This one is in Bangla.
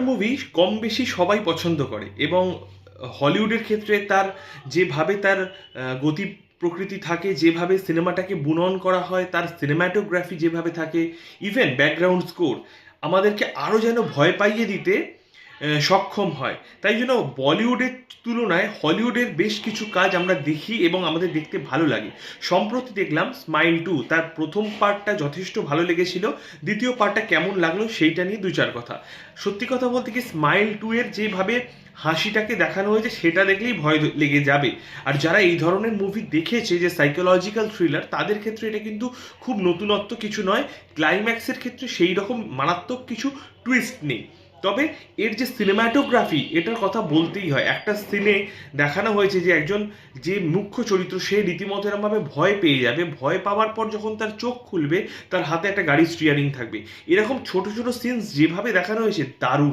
মুভি কম বেশি সবাই পছন্দ করে এবং হলিউডের ক্ষেত্রে তার যেভাবে তার গতি প্রকৃতি থাকে, যেভাবে সিনেমাটাকে বুনন করা হয়, তার সিনেম্যাটোগ্রাফি যেভাবে থাকে, ইভেন ব্যাকগ্রাউন্ড স্কোর আমাদেরকে আরও যেন ভয় পাইয়ে দিতে সক্ষম হয়। তাই জন্য বলিউডের তুলনায় হলিউডের বেশ কিছু কাজ আমরা দেখি এবং আমাদের দেখতে ভালো লাগে। সম্প্রতি দেখলাম স্মাইল 2, তার প্রথম পার্টটা যথেষ্ট ভালো লেগেছিল, দ্বিতীয় পার্টটা কেমন লাগলো সেইটা নিয়ে দু চার কথা। সত্যি কথা বলতে কি, স্মাইল 2 এর যেভাবে হাসিটাকে দেখানো হয়েছে সেটা দেখলেই ভয় লেগে যাবে। আর যারা এই ধরনের মুভি দেখেছে, যে সাইকোলজিক্যাল থ্রিলার, তাদের ক্ষেত্রে এটা কিন্তু খুব নতুনত্ব কিছু নয়। ক্লাইম্যাক্সের ক্ষেত্রে সেই রকম মারাত্মক কিছু টুইস্ট নেই, তবে এর যে সিনেম্যাটোগ্রাফি, এটার কথা বলতেই হয়। একটা সিনে দেখানো হয়েছে যে একজন যে মুখ্য চরিত্র, সে রীতিমতো এরমভাবে ভয় পেয়ে যাবে, ভয় পাওয়ার পর যখন তার চোখ খুলবে তার হাতে একটা গাড়ির স্টিয়ারিং থাকবে। এরকম ছোট ছোট সিনস যেভাবে দেখানো হয়েছে, দারুণ।